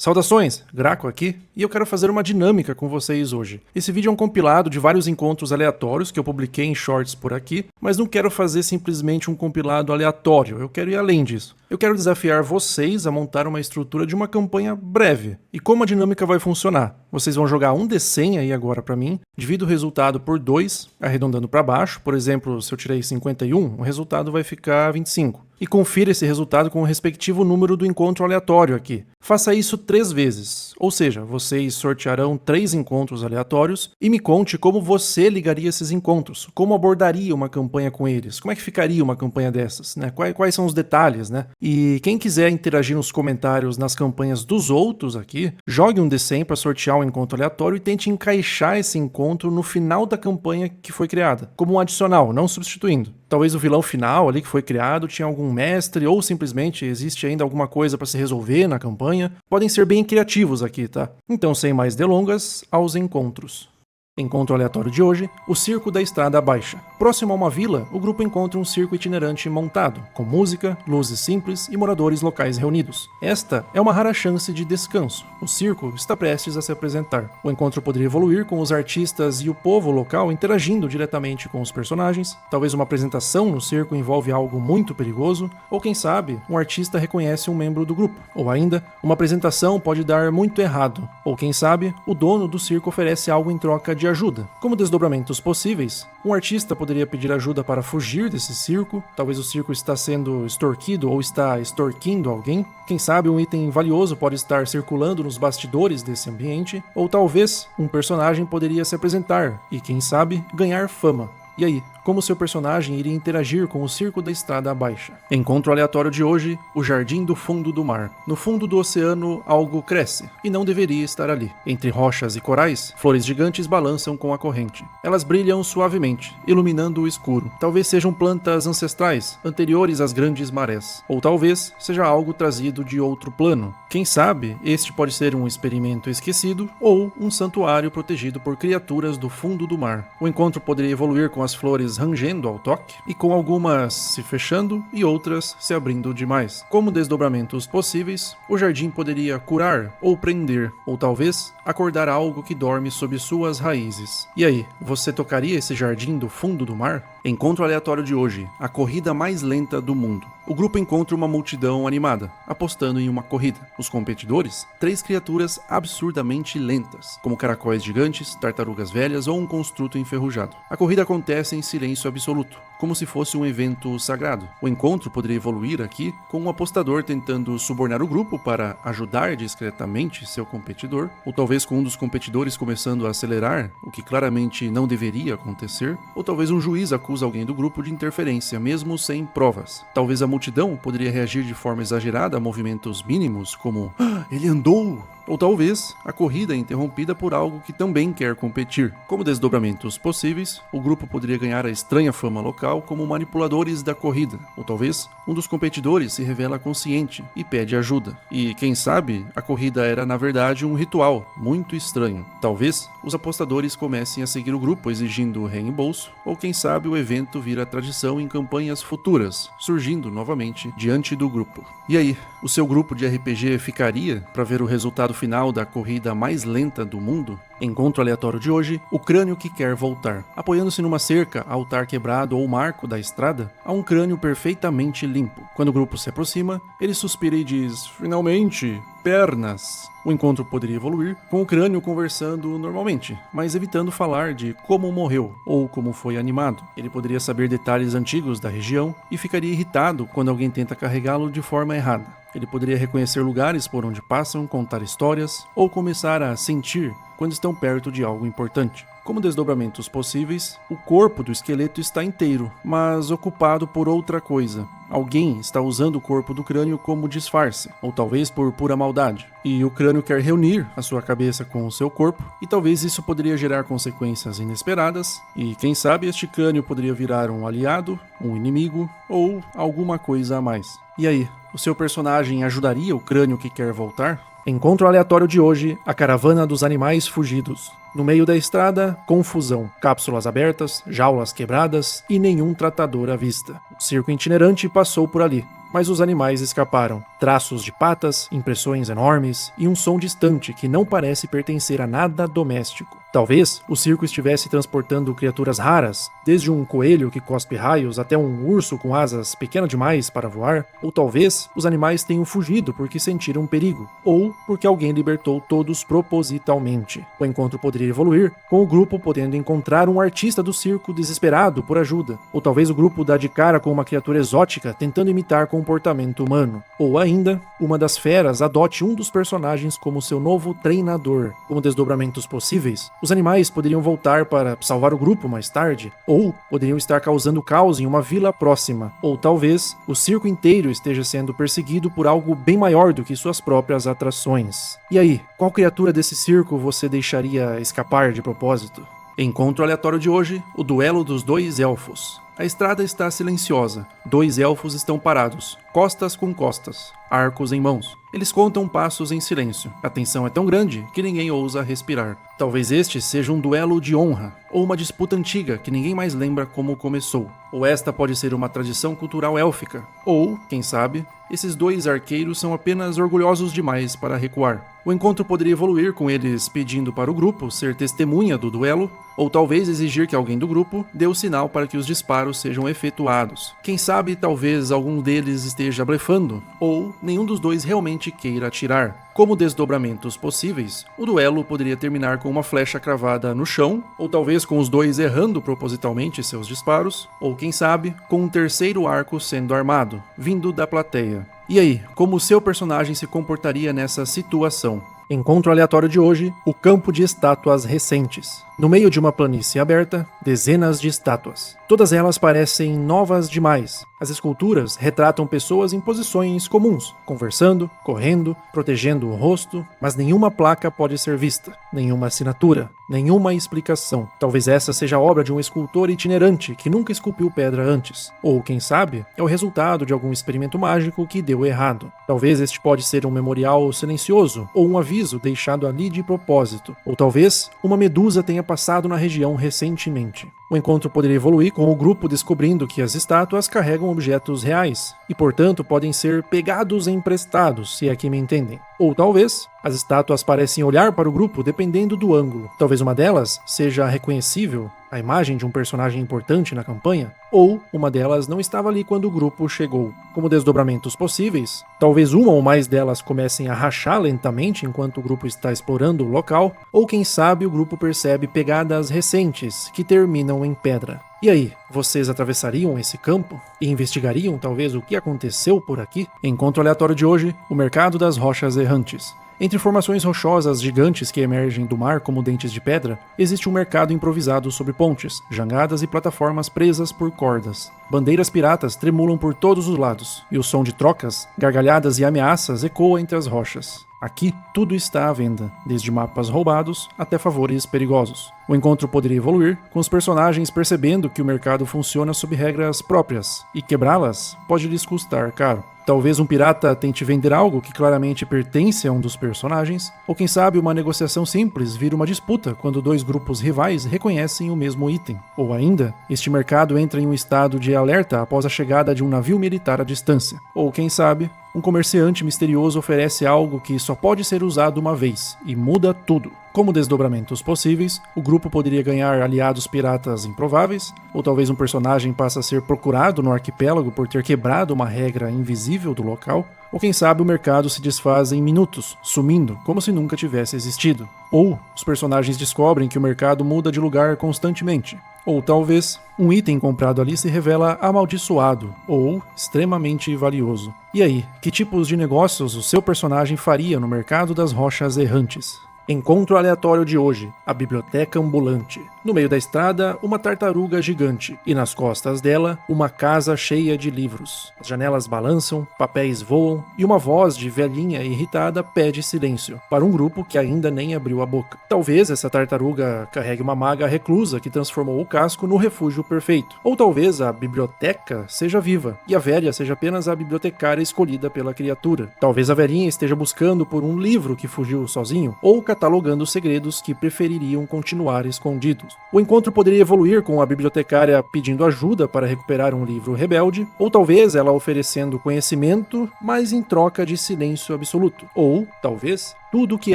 Saudações, Graco aqui, e eu quero fazer uma dinâmica com vocês hoje. Esse vídeo é um compilado de vários encontros aleatórios que eu publiquei em shorts por aqui, mas não quero fazer simplesmente um compilado aleatório, eu quero ir além disso. Eu quero desafiar vocês a montar uma estrutura de uma campanha breve. E como a dinâmica vai funcionar? Vocês vão jogar um D100 aí agora pra mim, divido o resultado por 2, arredondando para baixo, por exemplo, se eu tirei 51, o resultado vai ficar 25. E confira esse resultado com o respectivo número do encontro aleatório aqui. Faça isso 3 vezes, ou seja, vocês sortearão 3 encontros aleatórios e me conte como você ligaria esses encontros, como abordaria uma campanha com eles, como é que ficaria uma campanha dessas, né? Quais são os detalhes, né? E quem quiser interagir nos comentários nas campanhas dos outros aqui, jogue um D100 para sortear um encontro aleatório e tente encaixar esse encontro no final da campanha que foi criada, como um adicional, não substituindo. Talvez o vilão final ali que foi criado tinha algum mestre ou simplesmente existe ainda alguma coisa para se resolver na campanha. Podem ser bem criativos aqui, tá? Então, sem mais delongas, aos encontros. Encontro aleatório de hoje, o Circo da Estrada Baixa. Próximo a uma vila, o grupo encontra um circo itinerante montado, com música, luzes simples e moradores locais reunidos. Esta é uma rara chance de descanso. O circo está prestes a se apresentar. O encontro poderia evoluir com os artistas e o povo local interagindo diretamente com os personagens. Talvez uma apresentação no circo envolve algo muito perigoso, ou quem sabe, um artista reconhece um membro do grupo. Ou ainda, uma apresentação pode dar muito errado. Ou quem sabe, o dono do circo oferece algo em troca de ajuda. Como desdobramentos possíveis, um artista poderia pedir ajuda para fugir desse circo, talvez o circo está sendo extorquido ou está extorquindo alguém, quem sabe um item valioso pode estar circulando nos bastidores desse ambiente, ou talvez um personagem poderia se apresentar e, quem sabe, ganhar fama. E aí, como seu personagem iria interagir com o Circo da Estrada Baixa? Encontro aleatório de hoje, o Jardim do Fundo do Mar. No fundo do oceano, algo cresce, e não deveria estar ali. Entre rochas e corais, flores gigantes balançam com a corrente. Elas brilham suavemente, iluminando o escuro. Talvez sejam plantas ancestrais, anteriores às grandes marés. Ou talvez seja algo trazido de outro plano. Quem sabe, este pode ser um experimento esquecido, ou um santuário protegido por criaturas do fundo do mar. O encontro poderia evoluir com as flores rangendo ao toque, e com algumas se fechando e outras se abrindo demais. Como desdobramentos possíveis, o jardim poderia curar ou prender, ou talvez acordar algo que dorme sob suas raízes. E aí, você tocaria esse jardim do fundo do mar? Encontro aleatório de hoje, a corrida mais lenta do mundo. O grupo encontra uma multidão animada, apostando em uma corrida. Os competidores, 3 criaturas absurdamente lentas, como caracóis gigantes, tartarugas velhas ou um construto enferrujado. A corrida acontece em silêncio absoluto, como se fosse um evento sagrado. O encontro poderia evoluir aqui com um apostador tentando subornar o grupo para ajudar discretamente seu competidor, ou talvez com um dos competidores começando a acelerar, o que claramente não deveria acontecer, ou talvez um juiz acusa alguém do grupo de interferência, mesmo sem provas. Talvez a multidão poderia reagir de forma exagerada a movimentos mínimos, como ele andou! Ou talvez a corrida é interrompida por algo que também quer competir. Como desdobramentos possíveis, o grupo poderia ganhar a estranha fama local como manipuladores da corrida. Ou talvez um dos competidores se revela consciente e pede ajuda. E quem sabe, a corrida era na verdade um ritual muito estranho. Talvez os apostadores comecem a seguir o grupo exigindo reembolso, ou quem sabe o evento vira tradição em campanhas futuras, surgindo novamente diante do grupo. E aí, o seu grupo de RPG ficaria para ver o resultado final da corrida mais lenta do mundo? Encontro aleatório de hoje, o crânio que quer voltar. Apoiando-se numa cerca, altar quebrado ou marco da estrada, há um crânio perfeitamente limpo. Quando o grupo se aproxima, ele suspira e diz, finalmente, pernas. O encontro poderia evoluir com o crânio conversando normalmente, mas evitando falar de como morreu ou como foi animado. Ele poderia saber detalhes antigos da região e ficaria irritado quando alguém tenta carregá-lo de forma errada. Ele poderia reconhecer lugares por onde passam, contar histórias ou começar a sentir quando estão perto de algo importante. Como desdobramentos possíveis, o corpo do esqueleto está inteiro, mas ocupado por outra coisa. Alguém está usando o corpo do crânio como disfarce, ou talvez por pura maldade. E o crânio quer reunir a sua cabeça com o seu corpo, e talvez isso poderia gerar consequências inesperadas, e quem sabe este crânio poderia virar um aliado, um inimigo, ou alguma coisa a mais. E aí, o seu personagem ajudaria o crânio que quer voltar? Encontro aleatório de hoje, a caravana dos animais fugidos. No meio da estrada, confusão, cápsulas abertas, jaulas quebradas e nenhum tratador à vista. O circo itinerante passou por ali. mas os animais escaparam. Traços de patas, impressões enormes e um som distante que não parece pertencer a nada doméstico. Talvez o circo estivesse transportando criaturas raras, desde um coelho que cospe raios até um urso com asas pequenas demais para voar, ou talvez os animais tenham fugido porque sentiram perigo, ou porque alguém libertou todos propositalmente. O encontro poderia evoluir, com o grupo podendo encontrar um artista do circo desesperado por ajuda, ou talvez o grupo dá de cara com uma criatura exótica tentando imitar comportamento humano, ou ainda, uma das feras adote um dos personagens como seu novo treinador. Com desdobramentos possíveis, os animais poderiam voltar para salvar o grupo mais tarde, ou poderiam estar causando caos em uma vila próxima, ou talvez o circo inteiro esteja sendo perseguido por algo bem maior do que suas próprias atrações. E aí, qual criatura desse circo você deixaria escapar de propósito? Encontro aleatório de hoje, o duelo dos dois elfos. A estrada está silenciosa. 2 elfos estão parados, costas com costas, arcos em mãos. Eles contam passos em silêncio. A tensão é tão grande que ninguém ousa respirar. Talvez este seja um duelo de honra, ou uma disputa antiga que ninguém mais lembra como começou. Ou esta pode ser uma tradição cultural élfica. Ou, quem sabe, esses 2 arqueiros são apenas orgulhosos demais para recuar. O encontro poderia evoluir com eles pedindo para o grupo ser testemunha do duelo, ou talvez exigir que alguém do grupo dê o sinal para que os disparos sejam efetuados. Quem sabe, talvez algum deles esteja blefando, ou nenhum dos 2 realmente queira atirar. Como desdobramentos possíveis, o duelo poderia terminar com uma flecha cravada no chão, ou talvez com os 2 errando propositalmente seus disparos, ou quem sabe, com um terceiro arco sendo armado, vindo da plateia. E aí, como o seu personagem se comportaria nessa situação? Encontro aleatório de hoje, o campo de estátuas recentes. No meio de uma planície aberta, dezenas de estátuas. Todas elas parecem novas demais. As esculturas retratam pessoas em posições comuns, conversando, correndo, protegendo o rosto, mas nenhuma placa pode ser vista, nenhuma assinatura, nenhuma explicação. Talvez essa seja a obra de um escultor itinerante que nunca esculpiu pedra antes. Ou, quem sabe, é o resultado de algum experimento mágico que deu errado. Talvez este pode ser um memorial silencioso, ou um aviso deixado ali de propósito. Ou talvez uma medusa tenha passado na região recentemente. O encontro poderia evoluir com o grupo descobrindo que as estátuas carregam objetos reais e, portanto, podem ser pegados e emprestados, se é que me entendem. Ou talvez as estátuas parecem olhar para o grupo dependendo do ângulo. Talvez uma delas seja reconhecível, a imagem de um personagem importante na campanha, ou uma delas não estava ali quando o grupo chegou. Como desdobramentos possíveis, talvez uma ou mais delas comecem a rachar lentamente enquanto o grupo está explorando o local, ou quem sabe o grupo percebe pegadas recentes que terminam em pedra. E aí, vocês atravessariam esse campo e investigariam talvez o que aconteceu por aqui? Encontro aleatório de hoje, o mercado das rochas errantes. Entre formações rochosas gigantes que emergem do mar como dentes de pedra, existe um mercado improvisado sobre pontes, jangadas e plataformas presas por cordas. Bandeiras piratas tremulam por todos os lados, e o som de trocas, gargalhadas e ameaças ecoa entre as rochas. Aqui, tudo está à venda, desde mapas roubados até favores perigosos. O encontro poderia evoluir, com os personagens percebendo que o mercado funciona sob regras próprias, e quebrá-las pode lhes custar caro. Talvez um pirata tente vender algo que claramente pertence a um dos personagens, ou quem sabe uma negociação simples vira uma disputa quando 2 grupos rivais reconhecem o mesmo item. Ou ainda, este mercado entra em um estado de alerta após a chegada de um navio militar à distância. Ou quem sabe, um comerciante misterioso oferece algo que só pode ser usado uma vez, e muda tudo. Como desdobramentos possíveis, o grupo poderia ganhar aliados piratas improváveis, ou talvez um personagem passe a ser procurado no arquipélago por ter quebrado uma regra invisível do local, ou quem sabe o mercado se desfaz em minutos, sumindo, como se nunca tivesse existido. Ou os personagens descobrem que o mercado muda de lugar constantemente. Ou talvez um item comprado ali se revela amaldiçoado ou extremamente valioso. E aí, que tipos de negócios o seu personagem faria no mercado das rochas errantes? Encontro aleatório de hoje, a biblioteca ambulante. No meio da estrada, uma tartaruga gigante, e nas costas dela, uma casa cheia de livros. As janelas balançam, papéis voam, e uma voz de velhinha irritada pede silêncio, para um grupo que ainda nem abriu a boca. Talvez essa tartaruga carregue uma maga reclusa que transformou o casco no refúgio perfeito. Ou talvez a biblioteca seja viva, e a velha seja apenas a bibliotecária escolhida pela criatura. Talvez a velhinha esteja buscando por um livro que fugiu sozinho, ou catalogando segredos que prefeririam continuar escondidos. O encontro poderia evoluir com a bibliotecária pedindo ajuda para recuperar um livro rebelde, ou talvez ela oferecendo conhecimento, mas em troca de silêncio absoluto. Ou, talvez, tudo o que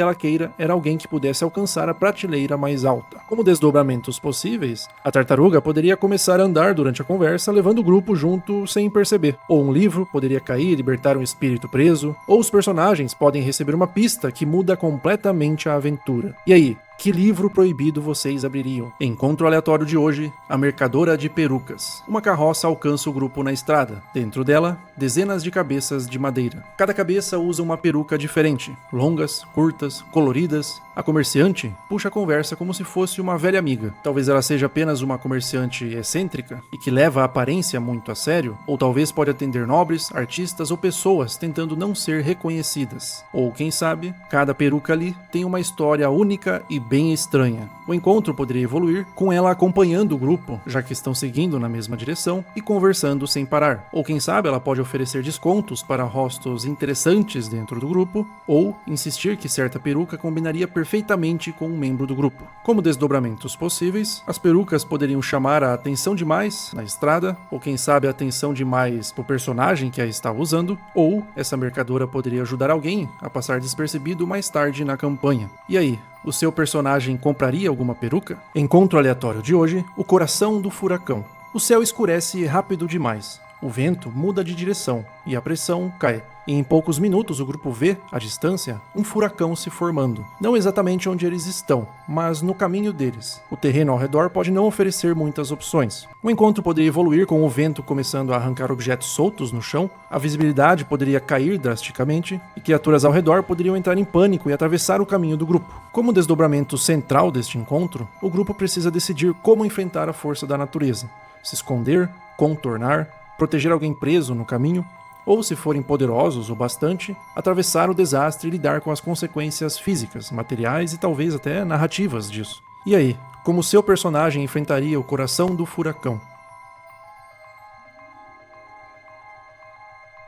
ela queira era alguém que pudesse alcançar a prateleira mais alta. Como desdobramentos possíveis, a tartaruga poderia começar a andar durante a conversa, levando o grupo junto sem perceber. Ou um livro poderia cair e libertar um espírito preso, ou os personagens podem receber uma pista que muda completamente a aventura. E aí? Que livro proibido vocês abririam? Encontro aleatório de hoje, a mercadora de perucas. Uma carroça alcança o grupo na estrada. Dentro dela, dezenas de cabeças de madeira. Cada cabeça usa uma peruca diferente, longas, curtas, coloridas. A comerciante puxa a conversa como se fosse uma velha amiga. Talvez ela seja apenas uma comerciante excêntrica e que leva a aparência muito a sério, ou talvez pode atender nobres, artistas ou pessoas tentando não ser reconhecidas. Ou quem sabe, cada peruca ali tem uma história única e bem estranha. O encontro poderia evoluir com ela acompanhando o grupo, já que estão seguindo na mesma direção e conversando sem parar. Ou quem sabe ela pode oferecer descontos para rostos interessantes dentro do grupo, ou insistir que certa peruca combinaria perfeitamente com um membro do grupo. Como desdobramentos possíveis, as perucas poderiam chamar a atenção demais na estrada, ou quem sabe a atenção demais pro personagem que a está usando, ou essa mercadora poderia ajudar alguém a passar despercebido mais tarde na campanha. E aí? O seu personagem compraria alguma peruca? Encontro aleatório de hoje, o coração do furacão. O céu escurece rápido demais. O vento muda de direção e a pressão cai. E em poucos minutos o grupo vê, à distância, um furacão se formando. Não exatamente onde eles estão, mas no caminho deles. O terreno ao redor pode não oferecer muitas opções. O encontro poderia evoluir com o vento começando a arrancar objetos soltos no chão, a visibilidade poderia cair drasticamente, e criaturas ao redor poderiam entrar em pânico e atravessar o caminho do grupo. Como desdobramento central deste encontro, o grupo precisa decidir como enfrentar a força da natureza. Se esconder, contornar, proteger alguém preso no caminho, ou, se forem poderosos o bastante, atravessar o desastre e lidar com as consequências físicas, materiais e talvez até narrativas disso. E aí, como seu personagem enfrentaria o coração do furacão?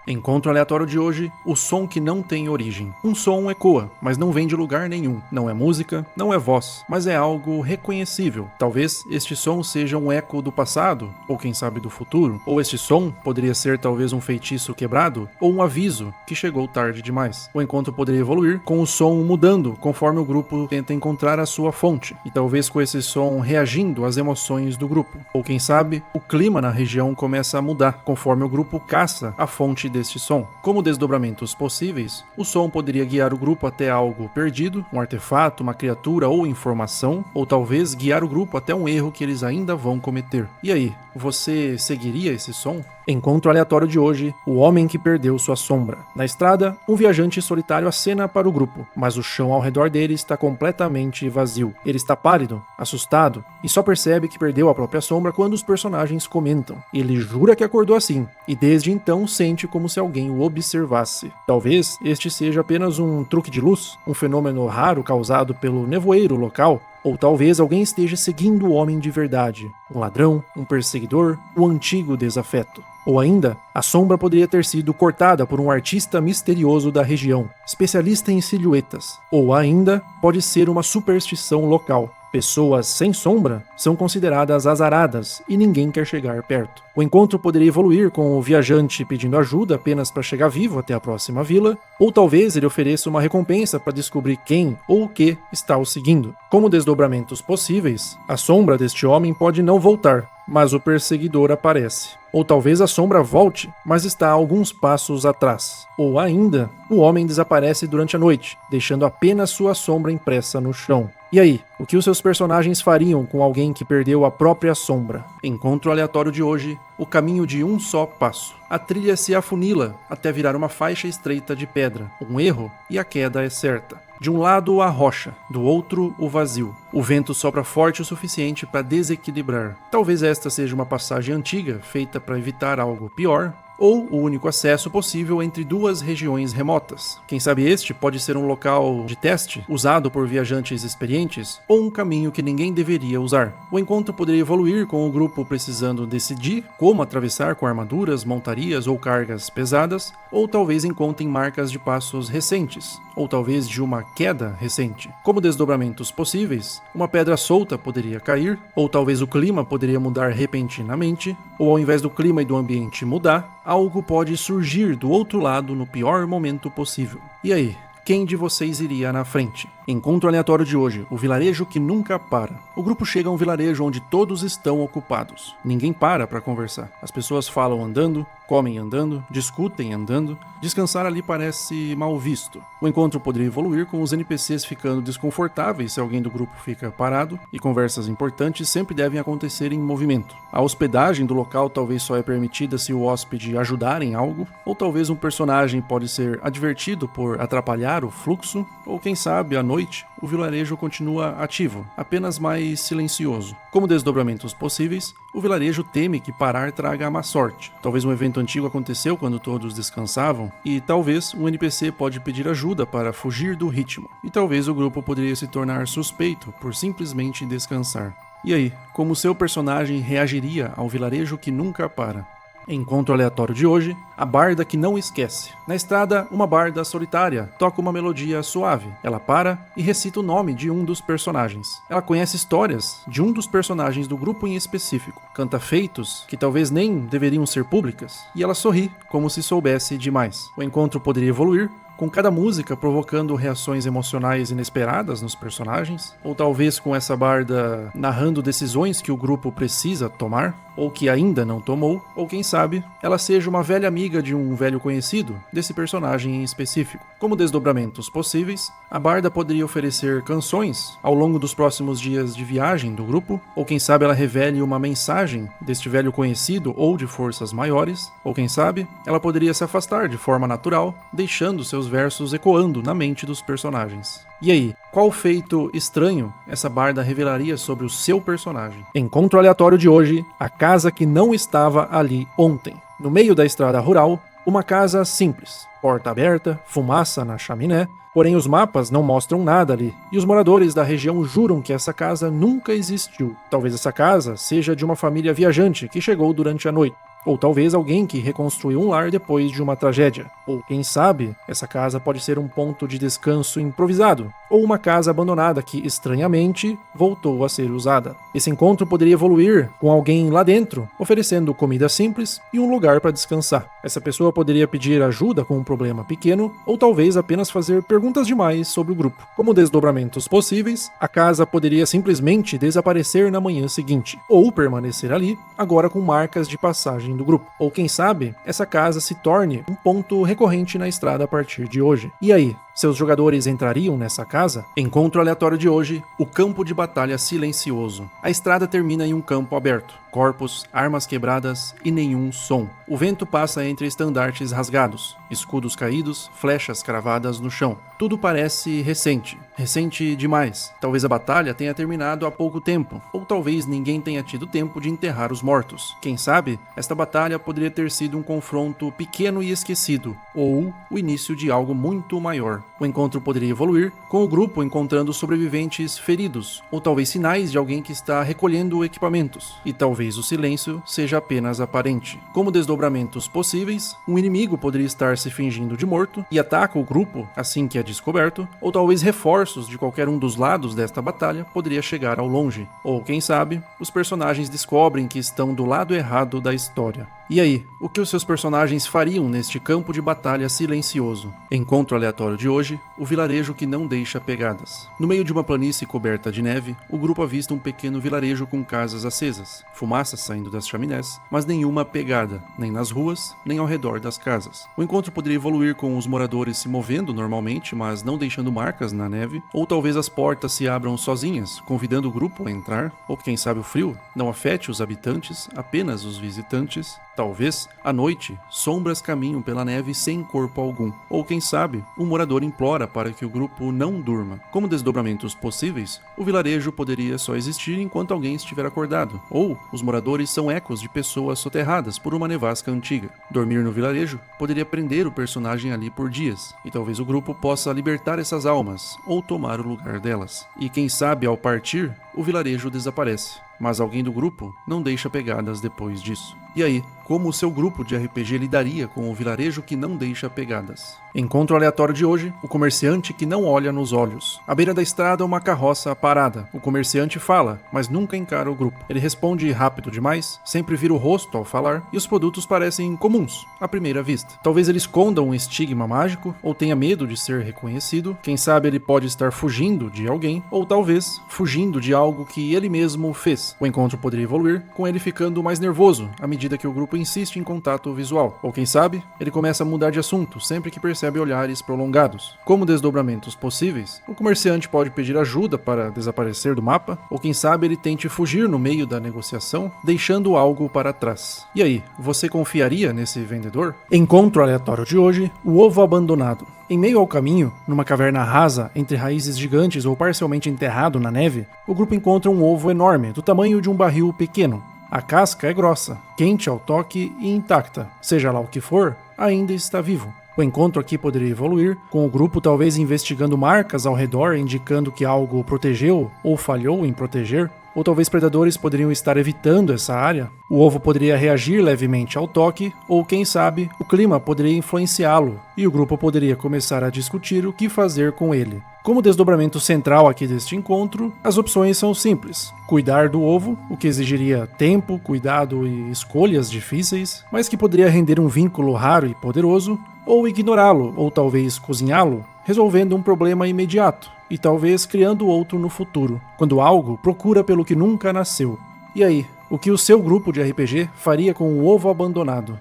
Encontro aleatório de hoje, o som que não tem origem. Um som ecoa, mas não vem de lugar nenhum. Não é música, não é voz, mas é algo reconhecível. Talvez este som seja um eco do passado, ou quem sabe do futuro. Ou este som poderia ser talvez um feitiço quebrado, ou um aviso que chegou tarde demais. O encontro poderia evoluir com o som mudando conforme o grupo tenta encontrar a sua fonte, e talvez com esse som reagindo às emoções do grupo. Ou quem sabe, o clima na região começa a mudar conforme o grupo caça a fonte deste som. Como desdobramentos possíveis, o som poderia guiar o grupo até algo perdido, um artefato, uma criatura ou informação, ou talvez guiar o grupo até um erro que eles ainda vão cometer. E aí, você seguiria esse som? Encontro aleatório de hoje, o homem que perdeu sua sombra. Na estrada, um viajante solitário acena para o grupo, mas o chão ao redor dele está completamente vazio. Ele está pálido, assustado, e só percebe que perdeu a própria sombra quando os personagens comentam. Ele jura que acordou assim, e desde então sente como se alguém o observasse. Talvez este seja apenas um truque de luz, um fenômeno raro causado pelo nevoeiro local, ou talvez alguém esteja seguindo o homem de verdade, um ladrão, um perseguidor, um antigo desafeto. Ou ainda, a sombra poderia ter sido cortada por um artista misterioso da região, especialista em silhuetas. Ou ainda, pode ser uma superstição local. Pessoas sem sombra são consideradas azaradas e ninguém quer chegar perto. O encontro poderia evoluir com o viajante pedindo ajuda apenas para chegar vivo até a próxima vila, ou talvez ele ofereça uma recompensa para descobrir quem ou o que está o seguindo. Como desdobramentos possíveis, a sombra deste homem pode não voltar, mas o perseguidor aparece. Ou talvez a sombra volte, mas está a alguns passos atrás. Ou ainda, o homem desaparece durante a noite, deixando apenas sua sombra impressa no chão. E aí, o que os seus personagens fariam com alguém que perdeu a própria sombra? Encontro aleatório de hoje, o caminho de um só passo. A trilha se afunila até virar uma faixa estreita de pedra. Um erro e a queda é certa. De um lado a rocha, do outro o vazio. O vento sopra forte o suficiente para desequilibrar. Talvez esta seja uma passagem antiga, feita para evitar algo pior, ou o único acesso possível entre duas regiões remotas. Quem sabe este pode ser um local de teste, usado por viajantes experientes, ou um caminho que ninguém deveria usar. O encontro poderia evoluir com o grupo precisando decidir como atravessar com armaduras, montarias ou cargas pesadas, ou talvez encontrem marcas de passos recentes, ou talvez de uma queda recente. Como desdobramentos possíveis, uma pedra solta poderia cair, ou talvez o clima poderia mudar repentinamente, ou ao invés do clima e do ambiente mudar, algo pode surgir do outro lado no pior momento possível. E aí, quem de vocês iria na frente? Encontro aleatório de hoje, o vilarejo que nunca para. O grupo chega a um vilarejo onde todos estão ocupados. Ninguém para conversar. As pessoas falam andando, comem andando, discutem andando. Descansar ali parece mal visto. O encontro poderia evoluir com os NPCs ficando desconfortáveis se alguém do grupo fica parado, e conversas importantes sempre devem acontecer em movimento. A hospedagem do local talvez só é permitida se o hóspede ajudar em algo, ou talvez um personagem pode ser advertido por atrapalhar o fluxo, ou quem sabe à noite o vilarejo continua ativo, apenas mais silencioso. Como desdobramentos possíveis, o vilarejo teme que parar traga a má sorte. Talvez um evento antigo aconteceu quando todos descansavam, e talvez um NPC pode pedir ajuda para fugir do ritmo. E talvez o grupo poderia se tornar suspeito por simplesmente descansar. E aí, como seu personagem reagiria ao vilarejo que nunca para? Encontro aleatório de hoje, a barda que não esquece. Na estrada, uma barda solitária toca uma melodia suave. Ela para e recita o nome de um dos personagens. Ela conhece histórias de um dos personagens do grupo em específico. Canta feitos que talvez nem deveriam ser públicas. E ela sorri, como se soubesse demais. O encontro poderia evoluir, com cada música provocando reações emocionais inesperadas nos personagens, ou talvez com essa barda narrando decisões que o grupo precisa tomar, ou que ainda não tomou, ou quem sabe, ela seja uma velha amiga de um velho conhecido desse personagem em específico. Como desdobramentos possíveis, a barda poderia oferecer canções ao longo dos próximos dias de viagem do grupo, ou quem sabe ela revele uma mensagem deste velho conhecido ou de forças maiores, ou quem sabe, ela poderia se afastar de forma natural, deixando seus versos ecoando na mente dos personagens. E aí, qual feito estranho essa barda revelaria sobre o seu personagem? Encontro aleatório de hoje, a casa que não estava ali ontem. No meio da estrada rural, uma casa simples, porta aberta, fumaça na chaminé, porém os mapas não mostram nada ali, e os moradores da região juram que essa casa nunca existiu. Talvez essa casa seja de uma família viajante que chegou durante a noite. Ou talvez alguém que reconstruiu um lar depois de uma tragédia. Ou quem sabe, essa casa pode ser um ponto de descanso improvisado. Ou uma casa abandonada que, estranhamente, voltou a ser usada. Esse encontro poderia evoluir com alguém lá dentro, oferecendo comida simples e um lugar para descansar. Essa pessoa poderia pedir ajuda com um problema pequeno, ou talvez apenas fazer perguntas demais sobre o grupo. Como desdobramentos possíveis, a casa poderia simplesmente desaparecer na manhã seguinte. Ou permanecer ali, agora com marcas de passagem do grupo. Ou quem sabe, essa casa se torne um ponto recorrente na estrada a partir de hoje. E aí, seus jogadores entrariam nessa casa? Encontro aleatório de hoje, o campo de batalha silencioso. A estrada termina em um campo aberto. Corpos, armas quebradas e nenhum som. O vento passa entre estandartes rasgados, escudos caídos, flechas cravadas no chão. Tudo parece recente demais. Talvez a batalha tenha terminado há pouco tempo, ou talvez ninguém tenha tido tempo de enterrar os mortos. Quem sabe, esta batalha poderia ter sido um confronto pequeno e esquecido, ou o início de algo muito maior. O encontro poderia evoluir, com o grupo encontrando sobreviventes feridos, ou talvez sinais de alguém que está recolhendo equipamentos, e talvez o silêncio seja apenas aparente. Como desdobramentos possíveis, um inimigo poderia estar se fingindo de morto e ataca o grupo assim que é descoberto, ou talvez reforços de qualquer um dos lados desta batalha poderia chegar ao longe. Ou quem sabe, os personagens descobrem que estão do lado errado da história. E aí, o que os seus personagens fariam neste campo de batalha silencioso? Encontro aleatório de hoje, o vilarejo que não deixa pegadas. No meio de uma planície coberta de neve, o grupo avista um pequeno vilarejo com casas acesas, fumaça saindo das chaminés, mas nenhuma pegada, nem nas ruas, nem ao redor das casas. O encontro poderia evoluir com os moradores se movendo normalmente, mas não deixando marcas na neve, ou talvez as portas se abram sozinhas, convidando o grupo a entrar, ou quem sabe o frio não afete os habitantes, apenas os visitantes. Talvez, à noite, sombras caminham pela neve sem corpo algum. Ou quem sabe, um morador implora para que o grupo não durma. Como desdobramentos possíveis, o vilarejo poderia só existir enquanto alguém estiver acordado. Ou os moradores são ecos de pessoas soterradas por uma nevasca antiga. Dormir no vilarejo poderia prender o personagem ali por dias. E talvez o grupo possa libertar essas almas, ou tomar o lugar delas. E quem sabe, ao partir, o vilarejo desaparece. Mas alguém do grupo não deixa pegadas depois disso. E aí, como o seu grupo de RPG lidaria com o vilarejo que não deixa pegadas? Encontro aleatório de hoje, o comerciante que não olha nos olhos. À beira da estrada, uma carroça parada. O comerciante fala, mas nunca encara o grupo. Ele responde rápido demais, sempre vira o rosto ao falar, e os produtos parecem comuns, à primeira vista. Talvez ele esconda um estigma mágico, ou tenha medo de ser reconhecido. Quem sabe ele pode estar fugindo de alguém, ou talvez fugindo de algo que ele mesmo fez. O encontro poderia evoluir, com ele ficando mais nervoso à medida que o grupo insiste em contato visual. Ou quem sabe, ele começa a mudar de assunto sempre que percebe olhares prolongados. Como desdobramentos possíveis, o comerciante pode pedir ajuda para desaparecer do mapa, ou quem sabe ele tente fugir no meio da negociação, deixando algo para trás. E aí, você confiaria nesse vendedor? Encontro aleatório de hoje, o ovo abandonado. Em meio ao caminho, numa caverna rasa, entre raízes gigantes ou parcialmente enterrado na neve, o grupo encontra um ovo enorme, do tamanho de um barril pequeno. A casca é grossa, quente ao toque e intacta. Seja lá o que for, ainda está vivo. O encontro aqui poderia evoluir, com o grupo talvez investigando marcas ao redor indicando que algo protegeu ou falhou em proteger, ou talvez predadores poderiam estar evitando essa área. O ovo poderia reagir levemente ao toque, ou quem sabe, o clima poderia influenciá-lo, e o grupo poderia começar a discutir o que fazer com ele. Como desdobramento central aqui deste encontro, as opções são simples. Cuidar do ovo, o que exigiria tempo, cuidado e escolhas difíceis, mas que poderia render um vínculo raro e poderoso, ou ignorá-lo, ou talvez cozinhá-lo, resolvendo um problema imediato, e talvez criando outro no futuro, quando algo procura pelo que nunca nasceu. E aí, o que o seu grupo de RPG faria com o ovo abandonado?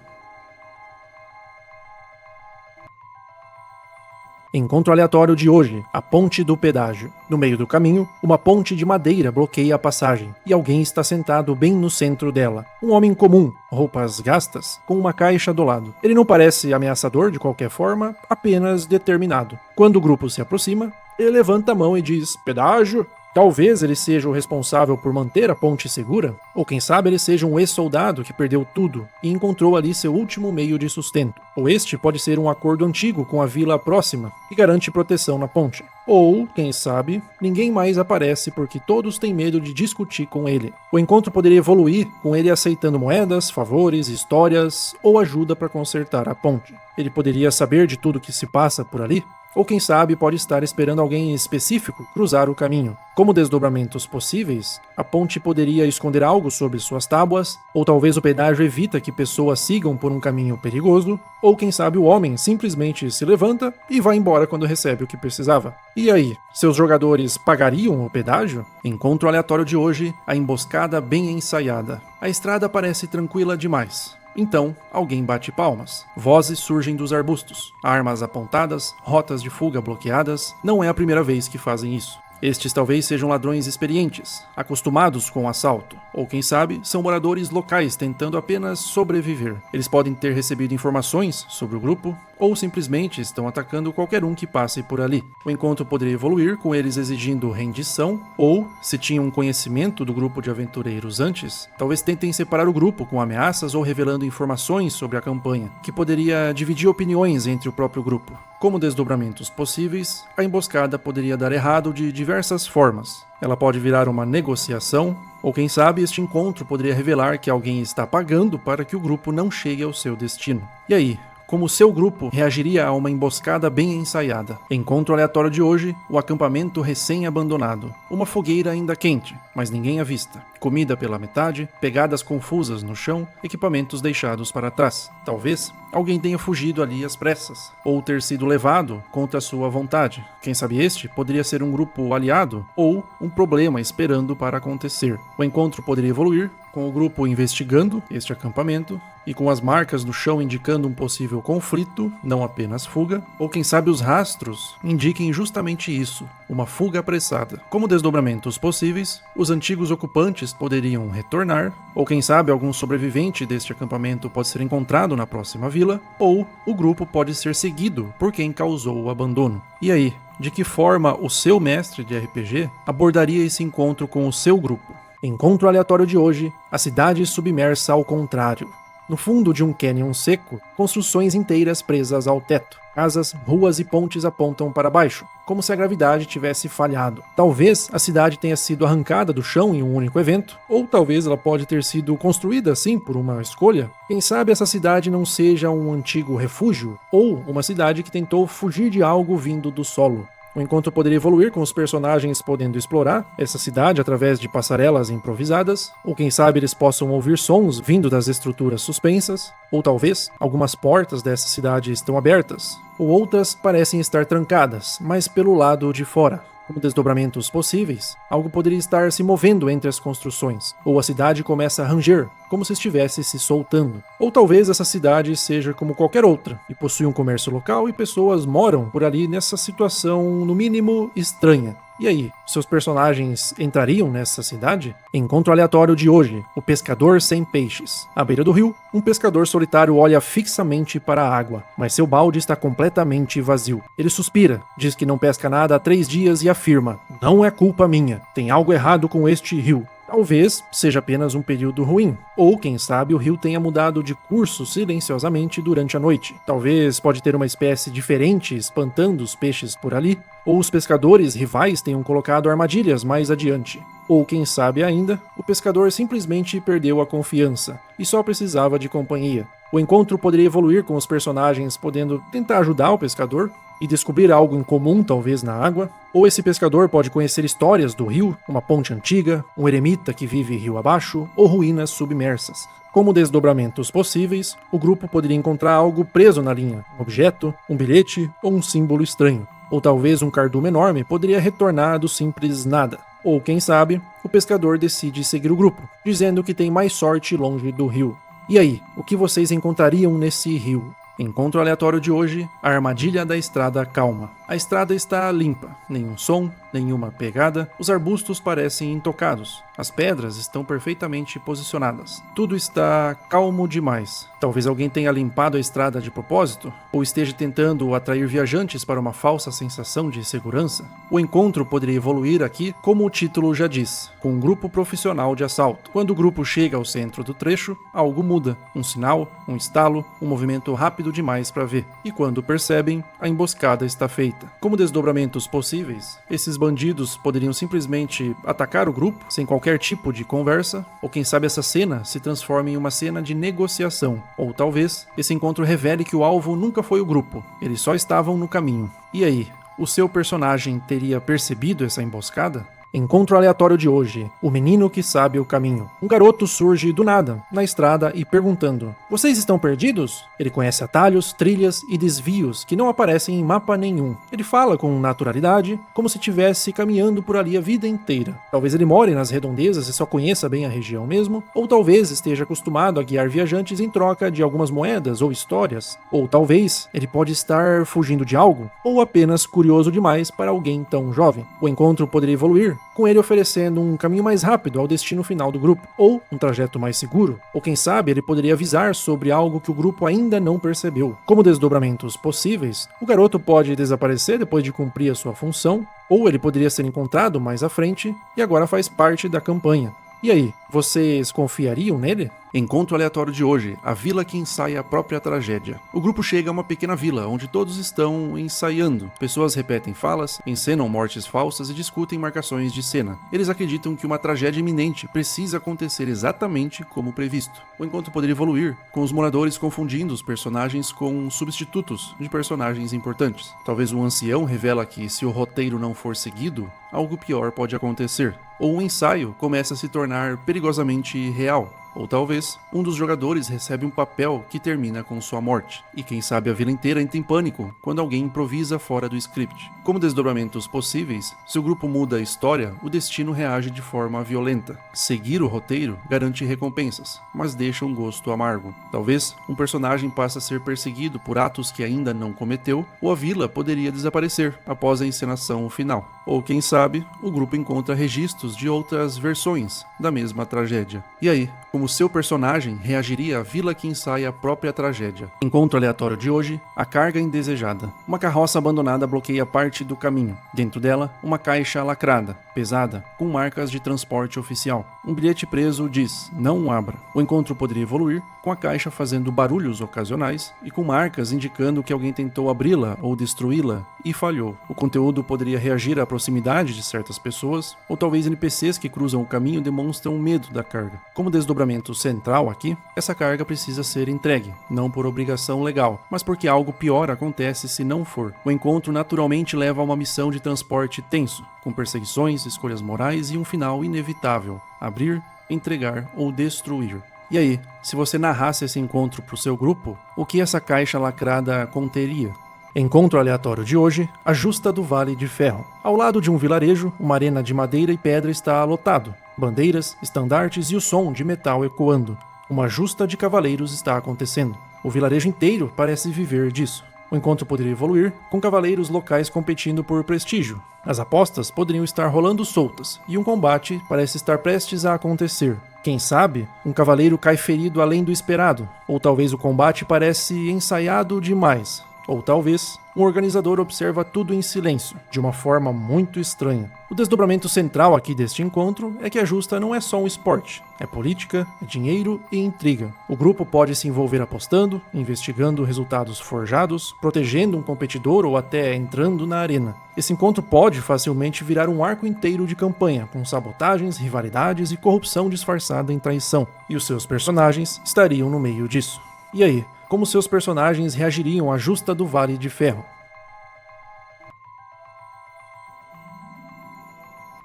Encontro aleatório de hoje, a ponte do pedágio. No meio do caminho, uma ponte de madeira bloqueia a passagem, e alguém está sentado bem no centro dela. Um homem comum, roupas gastas, com uma caixa do lado. Ele não parece ameaçador de qualquer forma, apenas determinado. Quando o grupo se aproxima, ele levanta a mão e diz: "Pedágio?" Talvez ele seja o responsável por manter a ponte segura, ou quem sabe ele seja um ex-soldado que perdeu tudo e encontrou ali seu último meio de sustento. Ou este pode ser um acordo antigo com a vila próxima, que garante proteção na ponte. Ou, quem sabe, ninguém mais aparece porque todos têm medo de discutir com ele. O encontro poderia evoluir com ele aceitando moedas, favores, histórias ou ajuda para consertar a ponte. Ele poderia saber de tudo que se passa por ali, ou quem sabe pode estar esperando alguém específico cruzar o caminho. Como desdobramentos possíveis, a ponte poderia esconder algo sobre suas tábuas, ou talvez o pedágio evita que pessoas sigam por um caminho perigoso, ou quem sabe o homem simplesmente se levanta e vai embora quando recebe o que precisava. E aí, seus jogadores pagariam o pedágio? Encontro aleatório de hoje, a emboscada bem ensaiada. A estrada parece tranquila demais. Então, alguém bate palmas. Vozes surgem dos arbustos. Armas apontadas, rotas de fuga bloqueadas. Não é a primeira vez que fazem isso. Estes talvez sejam ladrões experientes, acostumados com o assalto, ou quem sabe, são moradores locais tentando apenas sobreviver. Eles podem ter recebido informações sobre o grupo, ou simplesmente estão atacando qualquer um que passe por ali. O encontro poderia evoluir com eles exigindo rendição, ou, se tinham um conhecimento do grupo de aventureiros antes, talvez tentem separar o grupo com ameaças ou revelando informações sobre a campanha, que poderia dividir opiniões entre o próprio grupo. Como desdobramentos possíveis, a emboscada poderia dar errado de diversas formas. Ela pode virar uma negociação, ou quem sabe este encontro poderia revelar que alguém está pagando para que o grupo não chegue ao seu destino. E aí, como o seu grupo reagiria a uma emboscada bem ensaiada? Encontro aleatório de hoje, o acampamento recém-abandonado. Uma fogueira ainda quente, mas ninguém à vista. Comida pela metade, pegadas confusas no chão, equipamentos deixados para trás. Talvez alguém tenha fugido ali às pressas, ou ter sido levado contra sua vontade. Quem sabe este poderia ser um grupo aliado, ou um problema esperando para acontecer. O encontro poderia evoluir com o grupo investigando este acampamento e com as marcas no chão indicando um possível conflito, não apenas fuga, ou quem sabe os rastros indiquem justamente isso, uma fuga apressada. Como desdobramentos possíveis, os antigos ocupantes poderiam retornar, ou quem sabe algum sobrevivente deste acampamento pode ser encontrado na próxima vila, ou o grupo pode ser seguido por quem causou o abandono. E aí, de que forma o seu mestre de RPG abordaria esse encontro com o seu grupo? Encontro aleatório de hoje, a cidade submersa ao contrário. No fundo de um cânion seco, construções inteiras presas ao teto. Casas, ruas e pontes apontam para baixo, como se a gravidade tivesse falhado. Talvez a cidade tenha sido arrancada do chão em um único evento, ou talvez ela pode ter sido construída assim por uma escolha. Quem sabe essa cidade não seja um antigo refúgio, ou uma cidade que tentou fugir de algo vindo do solo. O encontro poderia evoluir com os personagens podendo explorar essa cidade através de passarelas improvisadas, ou quem sabe eles possam ouvir sons vindo das estruturas suspensas, ou talvez algumas portas dessa cidade estão abertas, ou outras parecem estar trancadas, mas pelo lado de fora. Como desdobramentos possíveis, algo poderia estar se movendo entre as construções, ou a cidade começa a ranger, como se estivesse se soltando. Ou talvez essa cidade seja como qualquer outra, e possui um comércio local e pessoas moram por ali nessa situação, no mínimo, estranha. E aí, seus personagens entrariam nessa cidade? Encontro aleatório de hoje, o pescador sem peixes. À beira do rio, um pescador solitário olha fixamente para a água, mas seu balde está completamente vazio. Ele suspira, diz que não pesca nada há 3 dias e afirma: "Não é culpa minha, tem algo errado com este rio." Talvez seja apenas um período ruim, ou quem sabe o rio tenha mudado de curso silenciosamente durante a noite. Talvez pode ter uma espécie diferente espantando os peixes por ali, ou os pescadores rivais tenham colocado armadilhas mais adiante. Ou quem sabe ainda, o pescador simplesmente perdeu a confiança e só precisava de companhia. O encontro poderia evoluir com os personagens podendo tentar ajudar o pescador e descobrir algo em comum talvez na água, ou esse pescador pode conhecer histórias do rio, uma ponte antiga, um eremita que vive rio abaixo, ou ruínas submersas. Como desdobramentos possíveis, o grupo poderia encontrar algo preso na linha, um objeto, um bilhete ou um símbolo estranho. Ou talvez um cardume enorme poderia retornar do simples nada. Ou quem sabe, o pescador decide seguir o grupo, dizendo que tem mais sorte longe do rio. E aí, o que vocês encontrariam nesse rio? Encontro aleatório de hoje, a armadilha da estrada calma. A estrada está limpa, nenhum som, nenhuma pegada, os arbustos parecem intocados, as pedras estão perfeitamente posicionadas. Tudo está calmo demais. Talvez alguém tenha limpado a estrada de propósito, ou esteja tentando atrair viajantes para uma falsa sensação de segurança. O encontro poderia evoluir aqui, como o título já diz, com um grupo profissional de assalto. Quando o grupo chega ao centro do trecho, algo muda, um sinal, um estalo, um movimento rápido demais para ver. E quando percebem, a emboscada está feita. Como desdobramentos possíveis, esses bandidos poderiam simplesmente atacar o grupo, sem qualquer tipo de conversa, ou quem sabe essa cena se transforme em uma cena de negociação, ou talvez esse encontro revele que o alvo nunca foi o grupo, eles só estavam no caminho. E aí, o seu personagem teria percebido essa emboscada? Encontro aleatório de hoje, o menino que sabe o caminho. Um garoto surge do nada, na estrada e perguntando: "Vocês estão perdidos?" Ele conhece atalhos, trilhas e desvios que não aparecem em mapa nenhum. Ele fala com naturalidade, como se estivesse caminhando por ali a vida inteira. Talvez ele more nas redondezas e só conheça bem a região mesmo, ou talvez esteja acostumado a guiar viajantes em troca de algumas moedas ou histórias. Ou talvez ele pode estar fugindo de algo, ou apenas curioso demais para alguém tão jovem. O encontro poderia evoluir, com ele oferecendo um caminho mais rápido ao destino final do grupo, ou um trajeto mais seguro, ou quem sabe ele poderia avisar sobre algo que o grupo ainda não percebeu. Como desdobramentos possíveis, o garoto pode desaparecer depois de cumprir a sua função, ou ele poderia ser encontrado mais à frente e agora faz parte da campanha. E aí, vocês confiariam nele? Encontro aleatório de hoje, a vila que ensaia a própria tragédia. O grupo chega a uma pequena vila, onde todos estão ensaiando. Pessoas repetem falas, encenam mortes falsas e discutem marcações de cena. Eles acreditam que uma tragédia iminente precisa acontecer exatamente como previsto. O encontro poderia evoluir, com os moradores confundindo os personagens com substitutos de personagens importantes. Talvez um ancião revela que, se o roteiro não for seguido, algo pior pode acontecer. Ou um ensaio começa a se tornar perigosamente real. Ou talvez, um dos jogadores recebe um papel que termina com sua morte. E quem sabe a vila inteira entra em pânico quando alguém improvisa fora do script. Como desdobramentos possíveis, se o grupo muda a história, o destino reage de forma violenta. Seguir o roteiro garante recompensas, mas deixa um gosto amargo. Talvez um personagem passe a ser perseguido por atos que ainda não cometeu, ou a vila poderia desaparecer após a encenação final. Ou quem sabe, o grupo encontra registros de outras versões da mesma tragédia. E aí, como seu personagem reagiria à vila que ensaia a própria tragédia? Encontro aleatório de hoje, a carga indesejada. Uma carroça abandonada bloqueia parte do caminho. Dentro dela, uma caixa lacrada, pesada, com marcas de transporte oficial. Um bilhete preso diz, não abra. O encontro poderia evoluir, com a caixa fazendo barulhos ocasionais e com marcas indicando que alguém tentou abri-la ou destruí-la e falhou. O conteúdo poderia reagir à proximidade de certas pessoas, ou talvez NPCs que cruzam o caminho demonstram medo da carga. Como desdobramento central aqui, essa carga precisa ser entregue, não por obrigação legal, mas porque algo pior acontece se não for. O encontro naturalmente leva a uma missão de transporte tenso, com perseguições, escolhas morais e um final inevitável: abrir, entregar ou destruir. E aí, se você narrasse esse encontro para o seu grupo, o que essa caixa lacrada conteria? Encontro aleatório de hoje, a Justa do Vale de Ferro. Ao lado de um vilarejo, uma arena de madeira e pedra está lotado. Bandeiras, estandartes e o som de metal ecoando. Uma justa de cavaleiros está acontecendo. O vilarejo inteiro parece viver disso. O encontro poderia evoluir, com cavaleiros locais competindo por prestígio. As apostas poderiam estar rolando soltas, e um combate parece estar prestes a acontecer. Quem sabe, um cavaleiro cai ferido além do esperado, ou talvez o combate parece ensaiado demais. Ou talvez, um organizador observa tudo em silêncio, de uma forma muito estranha. O desdobramento central aqui deste encontro é que a justa não é só um esporte, é política, é dinheiro e intriga. O grupo pode se envolver apostando, investigando resultados forjados, protegendo um competidor ou até entrando na arena. Esse encontro pode facilmente virar um arco inteiro de campanha, com sabotagens, rivalidades e corrupção disfarçada em traição. E os seus personagens estariam no meio disso. E aí? Como seus personagens reagiriam à Justa do Vale de Ferro?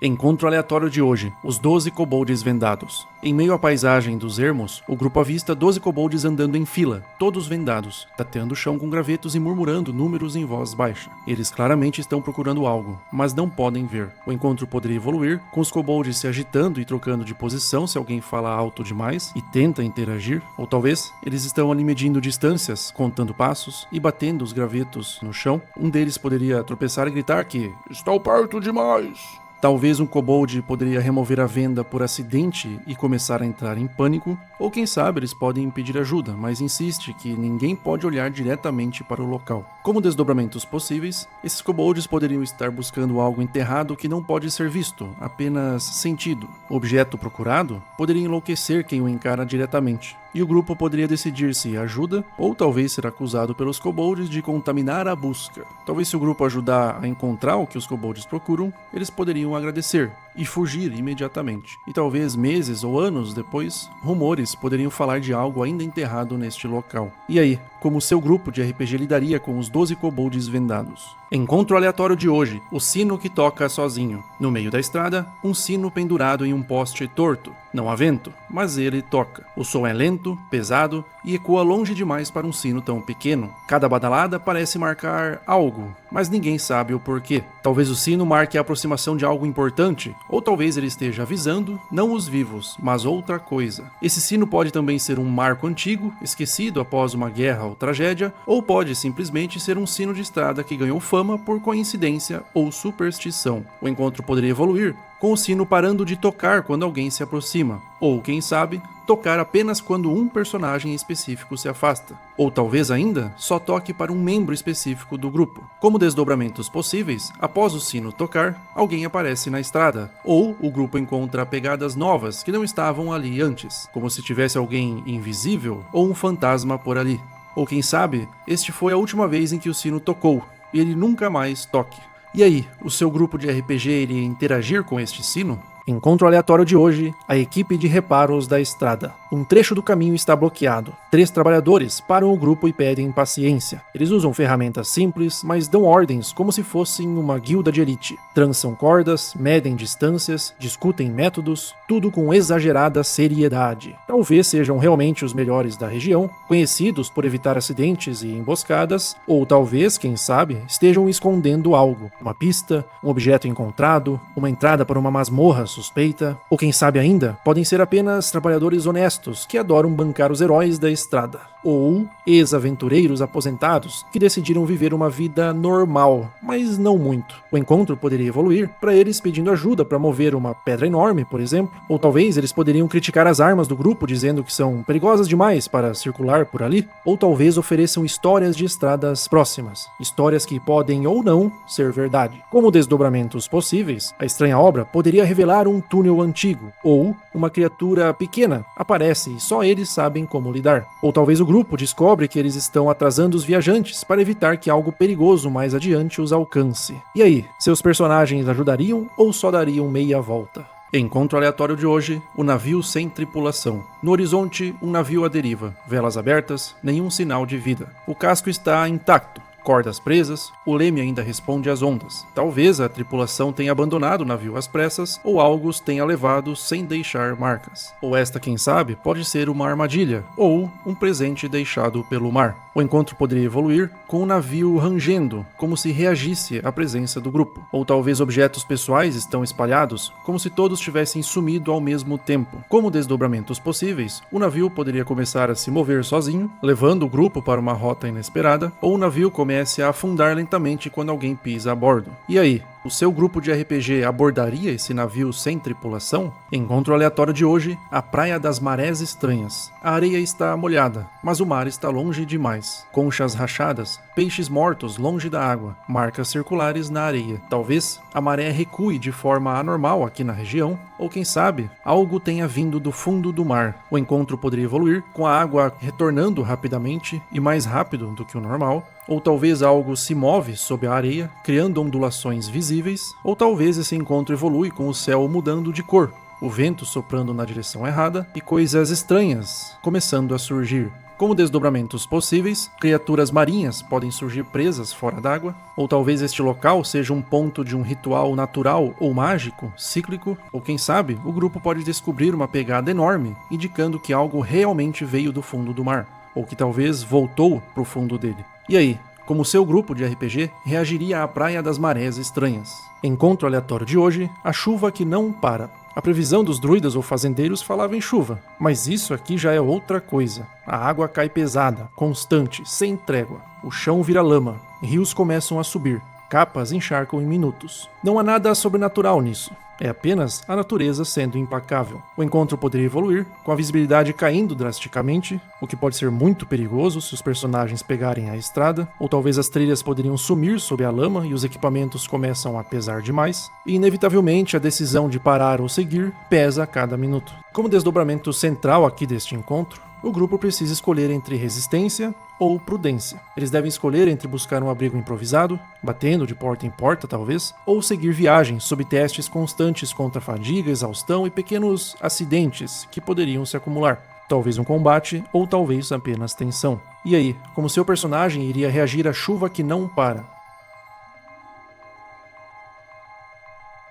Encontro aleatório de hoje, os 12 kobolds vendados. Em meio à paisagem dos ermos, o grupo avista 12 kobolds andando em fila, todos vendados, tateando o chão com gravetos e murmurando números em voz baixa. Eles claramente estão procurando algo, mas não podem ver. O encontro poderia evoluir, com os kobolds se agitando e trocando de posição se alguém fala alto demais e tenta interagir, ou talvez eles estão ali medindo distâncias, contando passos e batendo os gravetos no chão. Um deles poderia tropeçar e gritar que "Estou perto demais!". Talvez um kobold poderia remover a venda por acidente e começar a entrar em pânico, ou quem sabe eles podem pedir ajuda, mas insiste que ninguém pode olhar diretamente para o local. Como desdobramentos possíveis, esses kobolds poderiam estar buscando algo enterrado que não pode ser visto, apenas sentido. O objeto procurado poderia enlouquecer quem o encara diretamente, e o grupo poderia decidir se ajuda, ou talvez ser acusado pelos kobolds de contaminar a busca. Talvez se o grupo ajudar a encontrar o que os kobolds procuram, eles poderiam agradecer e fugir imediatamente. E talvez meses ou anos depois, rumores poderiam falar de algo ainda enterrado neste local. E aí, como seu grupo de RPG lidaria com os 12 kobolds vendados? Encontro aleatório de hoje, o sino que toca sozinho. No meio da estrada, um sino pendurado em um poste torto. Não há vento, mas ele toca. O som é lento, pesado e ecoa longe demais para um sino tão pequeno. Cada badalada parece marcar algo, mas ninguém sabe o porquê. Talvez o sino marque a aproximação de algo importante, ou talvez ele esteja avisando, não os vivos, mas outra coisa. Esse sino pode também ser um marco antigo, esquecido após uma guerra ou tragédia, ou pode simplesmente ser um sino de estrada que ganhou fama por coincidência ou superstição. O encontro poderia evoluir, com o sino parando de tocar quando alguém se aproxima, ou quem sabe, tocar apenas quando um personagem específico se afasta, ou talvez ainda só toque para um membro específico do grupo. Como desdobramentos possíveis, após o sino tocar, alguém aparece na estrada, ou o grupo encontra pegadas novas que não estavam ali antes, como se tivesse alguém invisível ou um fantasma por ali. Ou quem sabe, este foi a última vez em que o sino tocou, e ele nunca mais toque. E aí, o seu grupo de RPG iria interagir com este sino? Encontro aleatório de hoje, a equipe de reparos da estrada. Um trecho do caminho está bloqueado. 3 trabalhadores param o grupo e pedem paciência. Eles usam ferramentas simples, mas dão ordens como se fossem uma guilda de elite. Trançam cordas, medem distâncias, discutem métodos, tudo com exagerada seriedade. Talvez sejam realmente os melhores da região, conhecidos por evitar acidentes e emboscadas, ou talvez, quem sabe, estejam escondendo algo. Uma pista, um objeto encontrado, uma entrada para uma masmorra suspeita, ou quem sabe ainda, podem ser apenas trabalhadores honestos que adoram bancar os heróis da estrada, ou ex-aventureiros aposentados que decidiram viver uma vida normal, mas não muito. O encontro poderia evoluir para eles pedindo ajuda para mover uma pedra enorme, por exemplo, ou talvez eles poderiam criticar as armas do grupo dizendo que são perigosas demais para circular por ali, ou talvez ofereçam histórias de estradas próximas, histórias que podem ou não ser verdade. Como desdobramentos possíveis, a estranha obra poderia revelar um túnel antigo, ou uma criatura pequena aparece e só eles sabem como lidar. Ou talvez o grupo descobre que eles estão atrasando os viajantes para evitar que algo perigoso mais adiante os alcance. E aí, seus personagens ajudariam ou só dariam meia volta? Encontro aleatório de hoje, o navio sem tripulação. No horizonte, um navio à deriva, velas abertas, nenhum sinal de vida. O casco está intacto. Cordas presas, o leme ainda responde às ondas. Talvez a tripulação tenha abandonado o navio às pressas, ou algo os tenha levado sem deixar marcas. Ou esta, quem sabe, pode ser uma armadilha, ou um presente deixado pelo mar. O encontro poderia evoluir com o navio rangendo, como se reagisse à presença do grupo. Ou talvez objetos pessoais estão espalhados, como se todos tivessem sumido ao mesmo tempo. Como desdobramentos possíveis, o navio poderia começar a se mover sozinho, levando o grupo para uma rota inesperada, ou o navio comece a afundar lentamente quando alguém pisa a bordo. E aí, o seu grupo de RPG abordaria esse navio sem tripulação? Encontro aleatório de hoje, a Praia das Marés Estranhas. A areia está molhada, mas o mar está longe demais. Conchas rachadas, peixes mortos longe da água, marcas circulares na areia. Talvez a maré recue de forma anormal aqui na região, ou quem sabe, algo tenha vindo do fundo do mar. O encontro poderia evoluir com a água retornando rapidamente e mais rápido do que o normal, ou talvez algo se move sob a areia, criando ondulações visíveis, ou talvez esse encontro evolui com o céu mudando de cor, o vento soprando na direção errada e coisas estranhas começando a surgir. Como desdobramentos possíveis, criaturas marinhas podem surgir presas fora d'água, ou talvez este local seja um ponto de um ritual natural ou mágico, cíclico, ou quem sabe, o grupo pode descobrir uma pegada enorme, indicando que algo realmente veio do fundo do mar, ou que talvez voltou para o fundo dele. E aí, como seu grupo de RPG reagiria à Praia das Marés Estranhas? Encontro aleatório de hoje, a chuva que não para. A previsão dos druidas ou fazendeiros falava em chuva, mas isso aqui já é outra coisa. A água cai pesada, constante, sem trégua. O chão vira lama, rios começam a subir, capas encharcam em minutos. Não há nada sobrenatural nisso. É apenas a natureza sendo impecável. O encontro poderia evoluir, com a visibilidade caindo drasticamente, o que pode ser muito perigoso se os personagens pegarem a estrada, ou talvez as trilhas poderiam sumir sob a lama e os equipamentos começam a pesar demais, e inevitavelmente a decisão de parar ou seguir pesa a cada minuto. Como desdobramento central aqui deste encontro, o grupo precisa escolher entre resistência ou prudência. Eles devem escolher entre buscar um abrigo improvisado, batendo de porta em porta talvez, ou seguir viagem sob testes constantes contra fadiga, exaustão e pequenos acidentes que poderiam se acumular. Talvez um combate ou talvez apenas tensão. E aí, como seu personagem iria reagir à chuva que não para?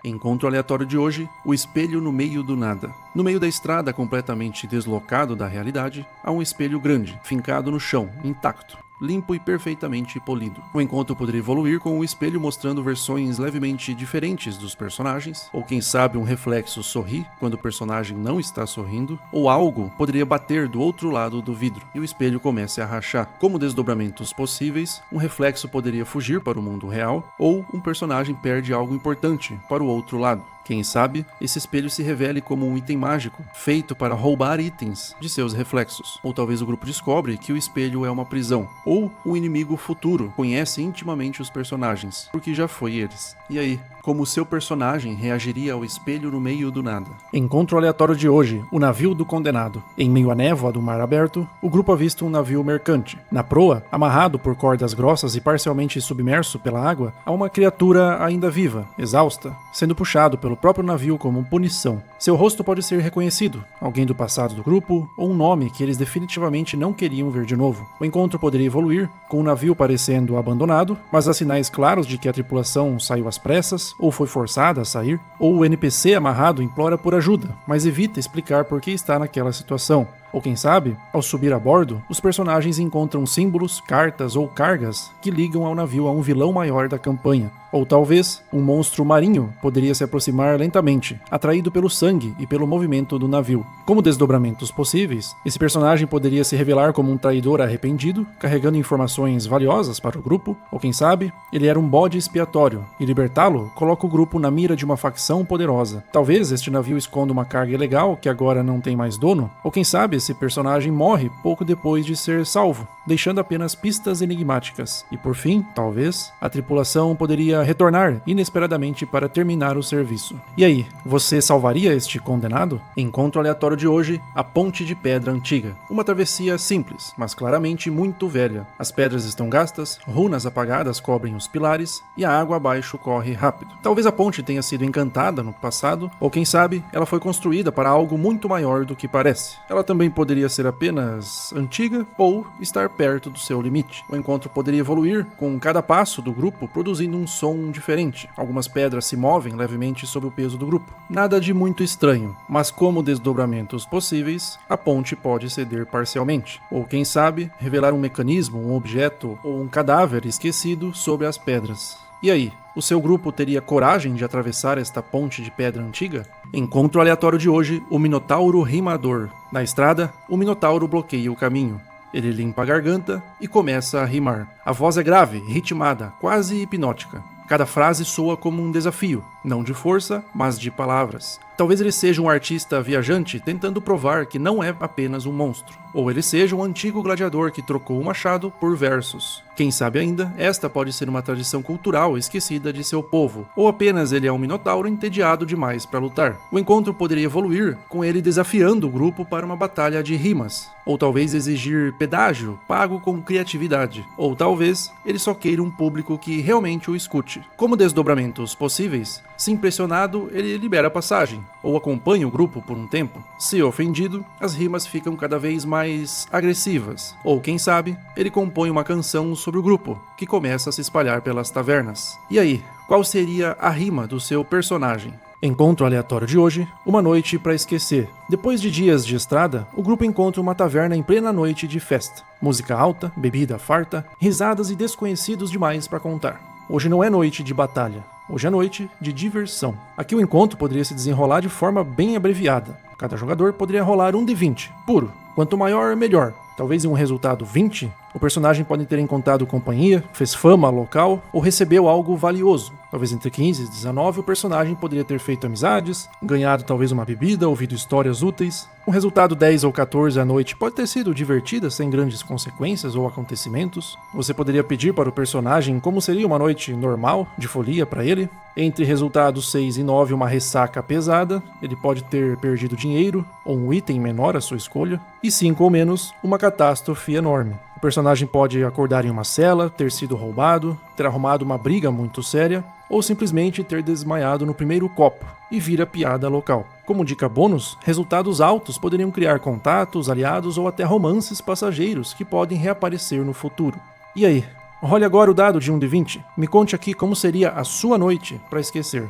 Encontro aleatório de hoje, o espelho no meio do nada. No meio da estrada, completamente deslocado da realidade, há um espelho grande, fincado no chão, intacto, limpo e perfeitamente polido. O encontro poderia evoluir com o espelho mostrando versões levemente diferentes dos personagens, ou quem sabe um reflexo sorrir quando o personagem não está sorrindo, ou algo poderia bater do outro lado do vidro e o espelho comece a rachar. Como desdobramentos possíveis, um reflexo poderia fugir para o mundo real, ou um personagem perde algo importante para o outro lado. Quem sabe, esse espelho se revele como um item mágico, feito para roubar itens de seus reflexos. Ou talvez o grupo descobre que o espelho é uma prisão, ou o inimigo futuro conhece intimamente os personagens, porque já foi eles. E aí, como seu personagem reagiria ao espelho no meio do nada? Encontro aleatório de hoje, o navio do condenado. Em meio à névoa do mar aberto, o grupo avista um navio mercante. Na proa, amarrado por cordas grossas e parcialmente submerso pela água, há uma criatura ainda viva, exausta, sendo puxado pelo próprio navio como punição. Seu rosto pode ser reconhecido, alguém do passado do grupo, ou um nome que eles definitivamente não queriam ver de novo. O encontro poderia evoluir, com o navio parecendo abandonado, mas há sinais claros de que a tripulação saiu às pressas, ou foi forçada a sair, ou o NPC amarrado implora por ajuda, mas evita explicar por que está naquela situação. Ou quem sabe, ao subir a bordo, os personagens encontram símbolos, cartas ou cargas que ligam ao navio a um vilão maior da campanha. Ou talvez, um monstro marinho poderia se aproximar lentamente, atraído pelo sangue e pelo movimento do navio. Como desdobramentos possíveis, esse personagem poderia se revelar como um traidor arrependido, carregando informações valiosas para o grupo, ou quem sabe, ele era um bode expiatório, e libertá-lo coloca o grupo na mira de uma facção poderosa. Talvez este navio esconda uma carga ilegal que agora não tem mais dono, ou quem sabe esse personagem morre pouco depois de ser salvo, deixando apenas pistas enigmáticas. E por fim, talvez, a tripulação poderia retornar inesperadamente para terminar o serviço. E aí, você salvaria este condenado? Encontro aleatório de hoje, a Ponte de Pedra Antiga. Uma travessia simples, mas claramente muito velha. As pedras estão gastas, runas apagadas cobrem os pilares e a água abaixo corre rápido. Talvez a ponte tenha sido encantada no passado, ou quem sabe, ela foi construída para algo muito maior do que parece. Ela também poderia ser apenas antiga ou estar perto do seu limite. O encontro poderia evoluir com cada passo do grupo produzindo um som diferente. Algumas pedras se movem levemente sob o peso do grupo. Nada de muito estranho, mas como desdobramentos possíveis, a ponte pode ceder parcialmente. Ou quem sabe, revelar um mecanismo, um objeto ou um cadáver esquecido sobre as pedras. E aí, o seu grupo teria coragem de atravessar esta ponte de pedra antiga? Encontro aleatório de hoje, o Minotauro Rimador. Na estrada, o Minotauro bloqueia o caminho. Ele limpa a garganta e começa a rimar. A voz é grave, ritmada, quase hipnótica. Cada frase soa como um desafio, não de força, mas de palavras. Talvez ele seja um artista viajante tentando provar que não é apenas um monstro. Ou ele seja um antigo gladiador que trocou o machado por versos. Quem sabe ainda, esta pode ser uma tradição cultural esquecida de seu povo. Ou apenas ele é um minotauro entediado demais para lutar. O encontro poderia evoluir com ele desafiando o grupo para uma batalha de rimas. Ou talvez exigir pedágio pago com criatividade. Ou talvez ele só queira um público que realmente o escute. Como desdobramentos possíveis, se impressionado, ele libera passagem, ou acompanha o grupo por um tempo. Se ofendido, as rimas ficam cada vez mais agressivas. Ou quem sabe, ele compõe uma canção sobre o grupo, que começa a se espalhar pelas tavernas. E aí, qual seria a rima do seu personagem? Encontro aleatório de hoje, uma noite para esquecer. Depois de dias de estrada, o grupo encontra uma taverna em plena noite de festa. Música alta, bebida farta, risadas e desconhecidos demais para contar. Hoje não é noite de batalha, hoje é noite de diversão. Aqui o encontro poderia se desenrolar de forma bem abreviada. Cada jogador poderia rolar um D20, puro. Quanto maior, melhor. Talvez em um resultado 20, o personagem pode ter encontrado companhia, fez fama local ou recebeu algo valioso. Talvez entre 15 e 19 o personagem poderia ter feito amizades, ganhado talvez uma bebida, ouvido histórias úteis. Um resultado 10 ou 14 à noite pode ter sido divertida sem grandes consequências ou acontecimentos. Você poderia pedir para o personagem como seria uma noite normal, de folia para ele. Entre resultados 6 e 9 uma ressaca pesada, ele pode ter perdido dinheiro ou um item menor à sua escolha. E 5 ou menos, uma catástrofe enorme. O personagem pode acordar em uma cela, ter sido roubado, ter arrumado uma briga muito séria, ou simplesmente ter desmaiado no primeiro copo e vira piada local. Como dica bônus, resultados altos poderiam criar contatos, aliados ou até romances passageiros que podem reaparecer no futuro. E aí? Role agora o dado de 1d20. Me conte aqui como seria a sua noite para esquecer.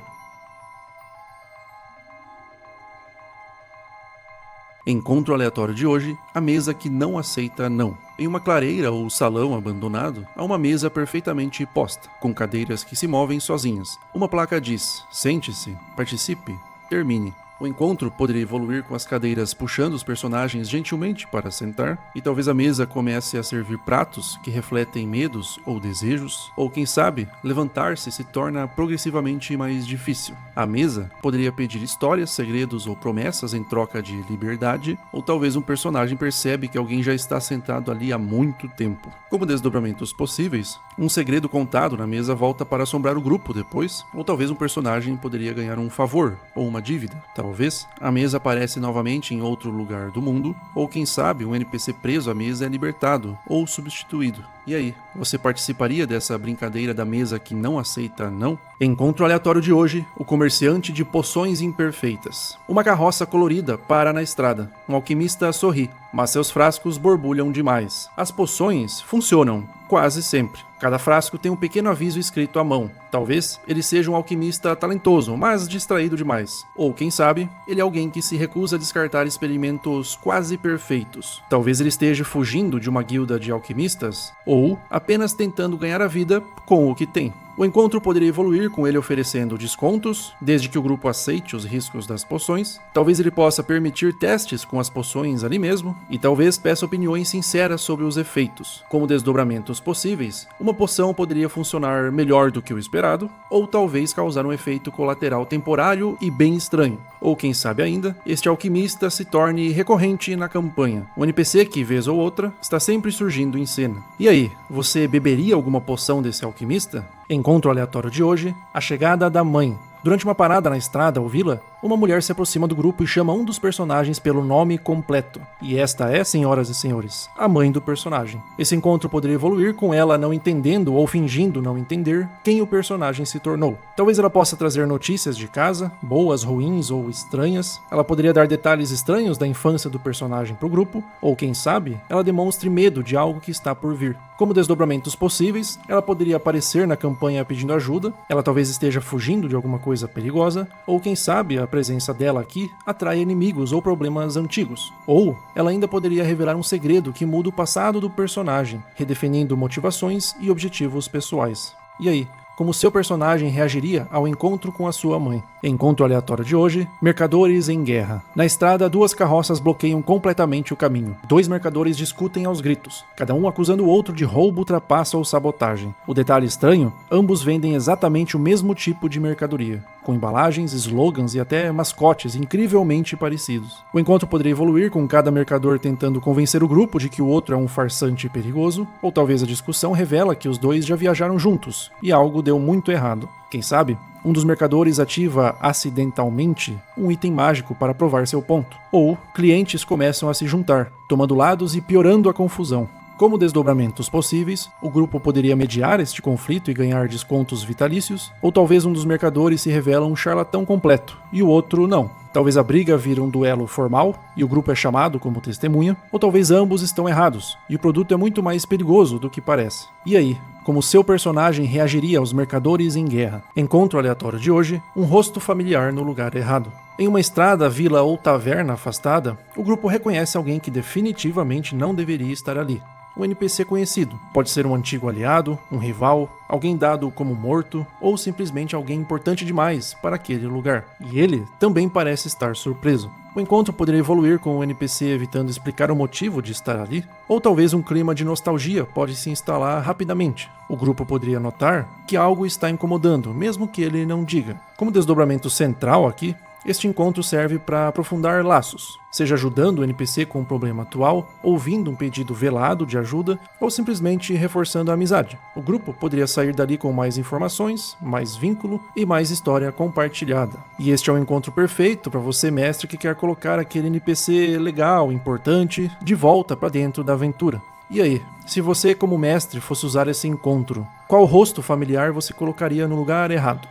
Encontro aleatório de hoje, a mesa que não aceita não. Em uma clareira ou salão abandonado, há uma mesa perfeitamente posta, com cadeiras que se movem sozinhas. Uma placa diz: sente-se, participe, termine. O encontro poderia evoluir com as cadeiras puxando os personagens gentilmente para sentar, e talvez a mesa comece a servir pratos que refletem medos ou desejos, ou quem sabe, levantar-se se torna progressivamente mais difícil. A mesa poderia pedir histórias, segredos ou promessas em troca de liberdade, ou talvez um personagem percebe que alguém já está sentado ali há muito tempo. Como desdobramentos possíveis, um segredo contado na mesa volta para assombrar o grupo depois, ou talvez um personagem poderia ganhar um favor ou uma dívida. Talvez a mesa aparece novamente em outro lugar do mundo, ou quem sabe um NPC preso à mesa é libertado ou substituído. E aí, você participaria dessa brincadeira da mesa que não aceita não? Encontro aleatório de hoje, o comerciante de poções imperfeitas. Uma carroça colorida para na estrada. Um alquimista sorri, mas seus frascos borbulham demais. As poções funcionam, quase sempre. Cada frasco tem um pequeno aviso escrito à mão. Talvez ele seja um alquimista talentoso, mas distraído demais. Ou, quem sabe, ele é alguém que se recusa a descartar experimentos quase perfeitos. Talvez ele esteja fugindo de uma guilda de alquimistas, ou apenas tentando ganhar a vida com o que tem. O encontro poderia evoluir com ele oferecendo descontos, desde que o grupo aceite os riscos das poções. Talvez ele possa permitir testes com as poções ali mesmo, e talvez peça opiniões sinceras sobre os efeitos. Como desdobramentos possíveis, uma poção poderia funcionar melhor do que o esperado, ou talvez causar um efeito colateral temporário e bem estranho. Ou quem sabe ainda, este alquimista se torne recorrente na campanha. Um NPC que, vez ou outra, está sempre surgindo em cena. E aí, você beberia alguma poção desse alquimista? Encontro aleatório de hoje, a chegada da mãe. Durante uma parada na estrada ou vila, uma mulher se aproxima do grupo e chama um dos personagens pelo nome completo. E esta é, senhoras e senhores, a mãe do personagem. Esse encontro poderia evoluir com ela não entendendo ou fingindo não entender quem o personagem se tornou. Talvez ela possa trazer notícias de casa, boas, ruins ou estranhas. Ela poderia dar detalhes estranhos da infância do personagem para o grupo, ou quem sabe, ela demonstre medo de algo que está por vir. Como desdobramentos possíveis, ela poderia aparecer na campanha pedindo ajuda, ela talvez esteja fugindo de alguma coisa perigosa, ou quem sabe a presença dela aqui atrai inimigos ou problemas antigos. Ou ela ainda poderia revelar um segredo que muda o passado do personagem, redefinindo motivações e objetivos pessoais. E aí? Como seu personagem reagiria ao encontro com a sua mãe. Encontro aleatório de hoje, mercadores em guerra. Na estrada, duas carroças bloqueiam completamente o caminho. Dois mercadores discutem aos gritos, cada um acusando o outro de roubo, trapaça ou sabotagem. O detalhe estranho, ambos vendem exatamente o mesmo tipo de mercadoria, com embalagens, slogans e até mascotes incrivelmente parecidos. O encontro poderia evoluir com cada mercador tentando convencer o grupo de que o outro é um farsante perigoso, ou talvez a discussão revela que os dois já viajaram juntos, e algo deu muito errado. Quem sabe, um dos mercadores ativa acidentalmente um item mágico para provar seu ponto. Ou clientes começam a se juntar, tomando lados e piorando a confusão. Como desdobramentos possíveis, o grupo poderia mediar este conflito e ganhar descontos vitalícios, ou talvez um dos mercadores se revela um charlatão completo, e o outro não. Talvez a briga vira um duelo formal, e o grupo é chamado como testemunha, ou talvez ambos estão errados, e o produto é muito mais perigoso do que parece. E aí? Como seu personagem reagiria aos mercadores em guerra? Encontro aleatório de hoje, um rosto familiar no lugar errado. Em uma estrada, vila ou taverna afastada, o grupo reconhece alguém que definitivamente não deveria estar ali. Um NPC conhecido. Pode ser um antigo aliado, um rival, alguém dado como morto, ou simplesmente alguém importante demais para aquele lugar. E ele também parece estar surpreso. O encontro poderia evoluir com o NPC evitando explicar o motivo de estar ali, ou talvez um clima de nostalgia pode se instalar rapidamente. O grupo poderia notar que algo está incomodando, mesmo que ele não diga. Como desdobramento central aqui, este encontro serve para aprofundar laços, seja ajudando o NPC com um problema atual, ouvindo um pedido velado de ajuda, ou simplesmente reforçando a amizade. O grupo poderia sair dali com mais informações, mais vínculo e mais história compartilhada. E este é o encontro perfeito para você, mestre, que quer colocar aquele NPC legal, importante, de volta para dentro da aventura. E aí, se você como mestre fosse usar esse encontro, qual rosto familiar você colocaria no lugar errado?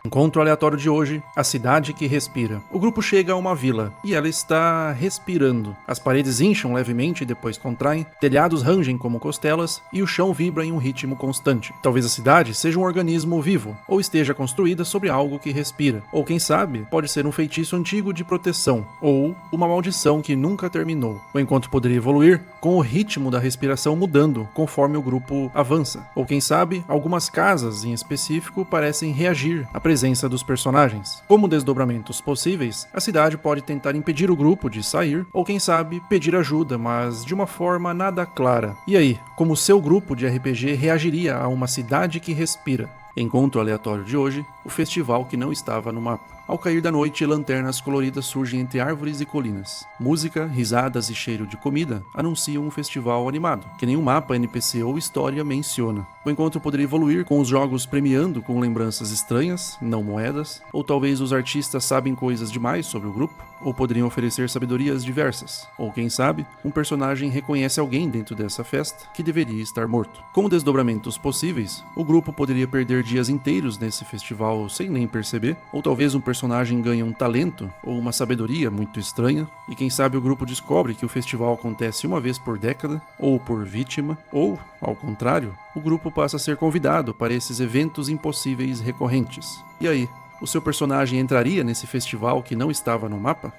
Encontro aleatório de hoje, a cidade que respira. O grupo chega a uma vila e ela está respirando. As paredes incham levemente e depois contraem, telhados rangem como costelas e o chão vibra em um ritmo constante. Talvez a cidade seja um organismo vivo, ou esteja construída sobre algo que respira. Ou quem sabe, pode ser um feitiço antigo de proteção, ou uma maldição que nunca terminou. O encontro poderia evoluir com o ritmo da respiração mudando conforme o grupo avança. Ou quem sabe, algumas casas em específico parecem reagir à presença dos personagens. Como desdobramentos possíveis, a cidade pode tentar impedir o grupo de sair, ou quem sabe, pedir ajuda, mas de uma forma nada clara. E aí, como seu grupo de RPG reagiria a uma cidade que respira? Encontro aleatório de hoje, o festival que não estava no mapa. Ao cair da noite, lanternas coloridas surgem entre árvores e colinas. Música, risadas e cheiro de comida anunciam um festival animado, que nenhum mapa, NPC ou história menciona. O encontro poderia evoluir com os jogos premiando com lembranças estranhas, não moedas, ou talvez os artistas sabem coisas demais sobre o grupo, ou poderiam oferecer sabedorias diversas, ou quem sabe, um personagem reconhece alguém dentro dessa festa que deveria estar morto. Com desdobramentos possíveis, o grupo poderia perder dias inteiros nesse festival sem nem perceber, ou talvez um personagem ganha um talento ou uma sabedoria muito estranha, e quem sabe o grupo descobre que o festival acontece uma vez por década, ou por vítima, ou, ao contrário, o grupo passa a ser convidado para esses eventos impossíveis recorrentes. E aí, o seu personagem entraria nesse festival que não estava no mapa?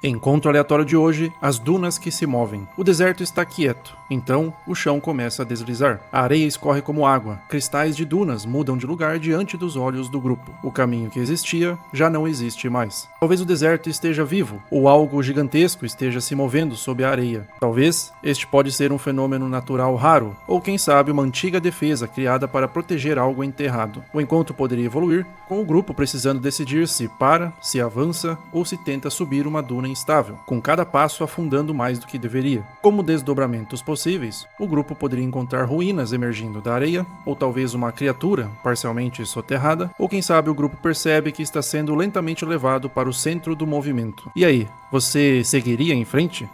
Encontro aleatório de hoje, as dunas que se movem. O deserto está quieto, então o chão começa a deslizar. A areia escorre como água, cristais de dunas mudam de lugar diante dos olhos do grupo. O caminho que existia já não existe mais. Talvez o deserto esteja vivo, ou algo gigantesco esteja se movendo sob a areia. Talvez este pode ser um fenômeno natural raro, ou quem sabe uma antiga defesa criada para proteger algo enterrado. O encontro poderia evoluir, com o grupo precisando decidir se para, se avança ou se tenta subir uma duna instável, com cada passo afundando mais do que deveria. Como desdobramentos possíveis, o grupo poderia encontrar ruínas emergindo da areia, ou talvez uma criatura parcialmente soterrada, ou quem sabe o grupo percebe que está sendo lentamente levado para o centro do movimento. E aí, você seguiria em frente?